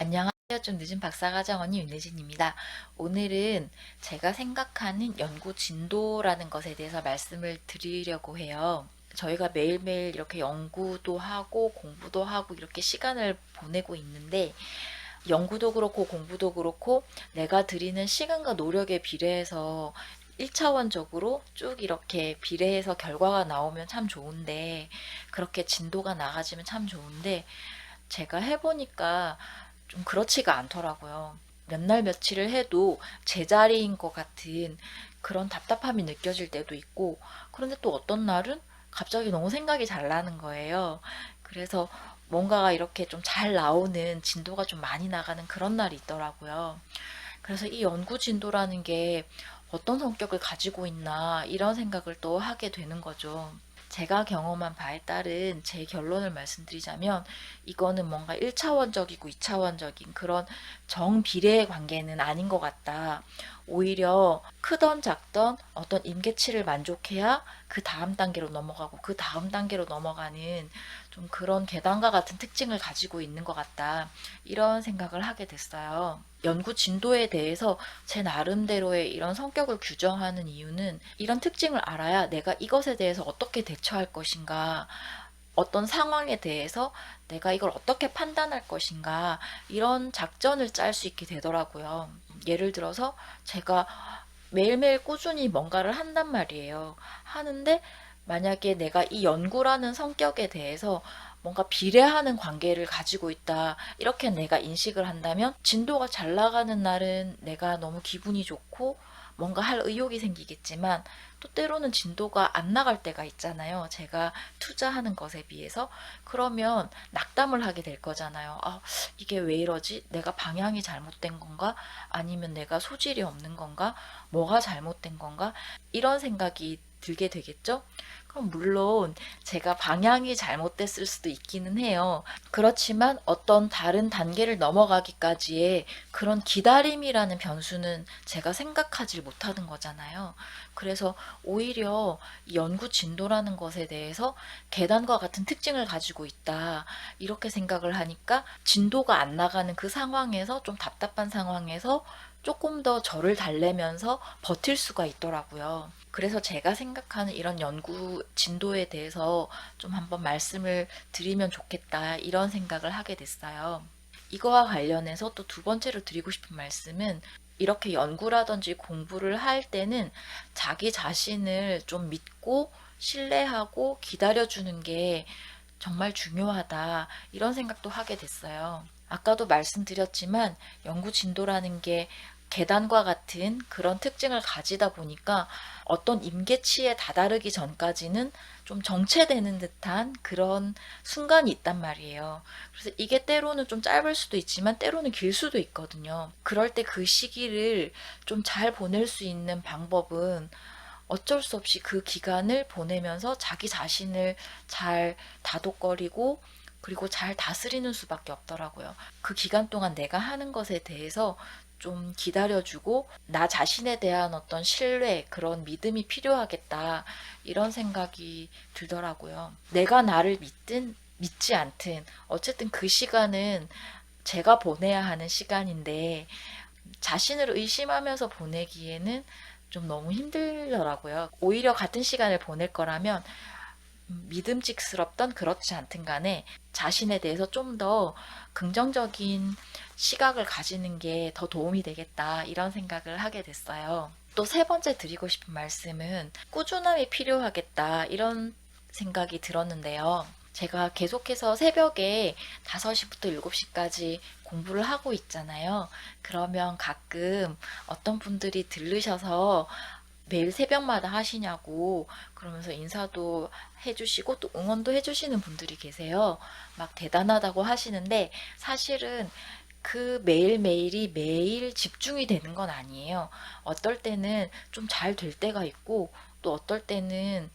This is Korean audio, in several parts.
안녕하세요. 좀 늦은 박사과정 언니 윤혜진입니다. 오늘은 제가 생각하는 연구 진도라는 것에 대해서 말씀을 드리려고 해요. 저희가 매일매일 이렇게 연구도 하고 공부도 하고 이렇게 시간을 보내고 있는데 연구도 그렇고 공부도 그렇고 내가 들이는 시간과 노력에 비례해서 1차원적으로 쭉 이렇게 비례해서 결과가 나오면 참 좋은데 그렇게 진도가 나가지면 참 좋은데 제가 해보니까 좀 그렇지가 않더라고요. 몇 날 며칠을 해도 제자리인 것 같은 그런 답답함이 느껴질 때도 있고, 그런데 또 어떤 날은 갑자기 너무 생각이 잘 나는 거예요. 그래서 뭔가가 이렇게 좀 잘 나오는 진도가 좀 많이 나가는 그런 날이 있더라고요. 그래서 이 연구 진도라는 게 어떤 성격을 가지고 있나 이런 생각을 또 하게 되는 거죠. 제가 경험한 바에 따른 제 결론을 말씀드리자면 이거는 뭔가 1차원적이고 2차원적인 그런 정비례의 관계는 아닌 것 같다. 오히려 크던 작던 어떤 임계치를 만족해야 그 다음 단계로 넘어가고 그 다음 단계로 넘어가는 좀 그런 계단과 같은 특징을 가지고 있는 것 같다. 이런 생각을 하게 됐어요. 연구 진도에 대해서 제 나름대로의 이런 성격을 규정하는 이유는 이런 특징을 알아야 내가 이것에 대해서 어떻게 대처할 것인가, 어떤 상황에 대해서 내가 이걸 어떻게 판단할 것인가, 이런 작전을 짤 수 있게 되더라고요. 예를 들어서 제가 매일매일 꾸준히 뭔가를 한단 말이에요. 하는데 만약에 내가 이 연구라는 성격에 대해서 뭔가 비례하는 관계를 가지고 있다. 이렇게 내가 인식을 한다면 진도가 잘 나가는 날은 내가 너무 기분이 좋고 뭔가 할 의욕이 생기겠지만 또 때로는 진도가 안 나갈 때가 있잖아요. 제가 투자하는 것에 비해서. 그러면 낙담을 하게 될 거잖아요. 아, 이게 왜 이러지? 내가 방향이 잘못된 건가? 아니면 내가 소질이 없는 건가? 뭐가 잘못된 건가? 이런 생각이 들게 되겠죠? 그럼 물론 제가 방향이 잘못됐을 수도 있기는 해요. 그렇지만 어떤 다른 단계를 넘어가기까지의 그런 기다림이라는 변수는 제가 생각하지 못하는 거잖아요. 그래서 오히려 이 연구 진도라는 것에 대해서 계단과 같은 특징을 가지고 있다. 이렇게 생각을 하니까 진도가 안 나가는 그 상황에서 좀 답답한 상황에서 조금 더 저를 달래면서 버틸 수가 있더라고요. 그래서 제가 생각하는 이런 연구 진도에 대해서 좀 한번 말씀을 드리면 좋겠다 이런 생각을 하게 됐어요. 이거와 관련해서 또 두 번째로 드리고 싶은 말씀은 이렇게 연구라든지 공부를 할 때는 자기 자신을 좀 믿고 신뢰하고 기다려주는 게 정말 중요하다 이런 생각도 하게 됐어요. 아까도 말씀드렸지만 연구 진도라는 게 계단과 같은 그런 특징을 가지다 보니까 어떤 임계치에 다다르기 전까지는 좀 정체되는 듯한 그런 순간이 있단 말이에요. 그래서 이게 때로는 좀 짧을 수도 있지만 때로는 길 수도 있거든요. 그럴 때 그 시기를 좀 잘 보낼 수 있는 방법은 어쩔 수 없이 그 기간을 보내면서 자기 자신을 잘 다독거리고 그리고 잘 다스리는 수밖에 없더라고요. 그 기간 동안 내가 하는 것에 대해서 좀 기다려주고 나 자신에 대한 어떤 신뢰, 그런 믿음이 필요하겠다. 이런 생각이 들더라고요. 내가 나를 믿든 믿지 않든 어쨌든 그 시간은 제가 보내야 하는 시간인데 자신을 의심하면서 보내기에는 좀 너무 힘들더라고요. 오히려 같은 시간을 보낼 거라면 믿음직스럽던 그렇지 않든 간에 자신에 대해서 좀 더 긍정적인 시각을 가지는 게 더 도움이 되겠다 이런 생각을 하게 됐어요. 또 세 번째 드리고 싶은 말씀은 꾸준함이 필요하겠다 이런 생각이 들었는데요. 제가 계속해서 새벽에 5시부터 7시까지 공부를 하고 있잖아요. 그러면 가끔 어떤 분들이 들르셔서 매일 새벽마다 하시냐고 그러면서 인사도 해주시고 또 응원도 해주시는 분들이 계세요. 막 대단하다고 하시는데 사실은 그 매일매일이 매일 집중이 되는 건 아니에요. 어떨 때는 좀 잘 될 때가 있고 또 어떨 때는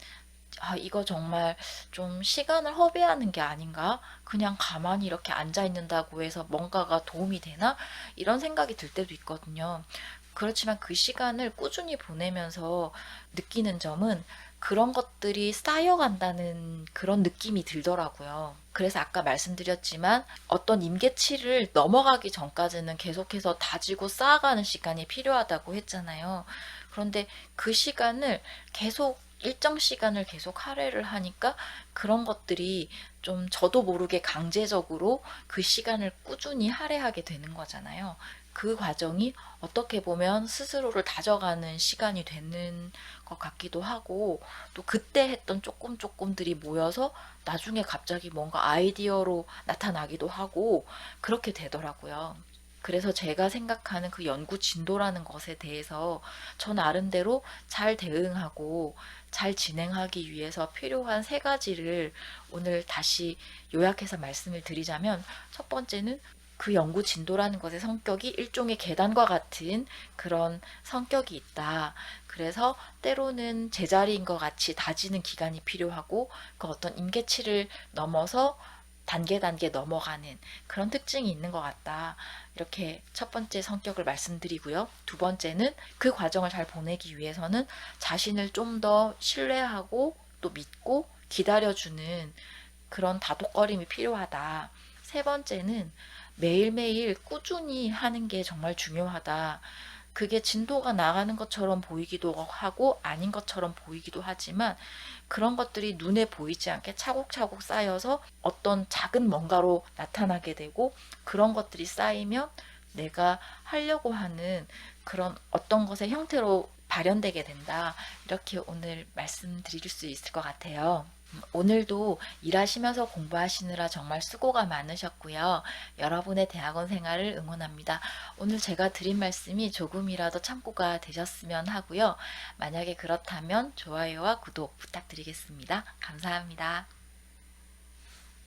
아, 이거 정말 좀 시간을 허비하는 게 아닌가? 그냥 가만히 이렇게 앉아 있는다고 해서 뭔가가 도움이 되나? 이런 생각이 들 때도 있거든요. 그렇지만 그 시간을 꾸준히 보내면서 느끼는 점은 그런 것들이 쌓여간다는 그런 느낌이 들더라고요. 그래서 아까 말씀드렸지만 어떤 임계치를 넘어가기 전까지는 계속해서 다지고 쌓아가는 시간이 필요하다고 했잖아요. 그런데 그 시간을 계속 일정 시간을 계속 할애를 하니까 그런 것들이 좀 저도 모르게 강제적으로 그 시간을 꾸준히 할애하게 되는 거잖아요. 그 과정이 어떻게 보면 스스로를 다져가는 시간이 되는 것 같기도 하고, 또 그때 했던 조금들이 모여서 나중에 갑자기 뭔가 아이디어로 나타나기도 하고 그렇게 되더라고요. 그래서 제가 생각하는 그 연구 진도라는 것에 대해서 저 나름대로 잘 대응하고 잘 진행하기 위해서 필요한 세 가지를 오늘 다시 요약해서 말씀을 드리자면, 첫 번째는 그 연구 진도라는 것의 성격이 일종의 계단과 같은 그런 성격이 있다. 그래서 때로는 제자리인 것 같이 다지는 기간이 필요하고 그 어떤 임계치를 넘어서 단계 넘어가는 그런 특징이 있는 것 같다. 이렇게 첫 번째 성격을 말씀드리고요. 두 번째는 그 과정을 잘 보내기 위해서는 자신을 좀 더 신뢰하고 또 믿고 기다려주는 그런 다독거림이 필요하다. 세 번째는 매일매일 꾸준히 하는 게 정말 중요하다. 그게 진도가 나가는 것처럼 보이기도 하고 아닌 것처럼 보이기도 하지만 그런 것들이 눈에 보이지 않게 차곡차곡 쌓여서 어떤 작은 뭔가로 나타나게 되고, 그런 것들이 쌓이면 내가 하려고 하는 그런 어떤 것의 형태로 발현되게 된다. 이렇게 오늘 말씀드릴 수 있을 것 같아요. 오늘도 일하시면서 공부하시느라 정말 수고가 많으셨고요. 여러분의 대학원 생활을 응원합니다. 오늘 제가 드린 말씀이 조금이라도 참고가 되셨으면 하고요. 만약에 그렇다면 좋아요와 구독 부탁드리겠습니다. 감사합니다.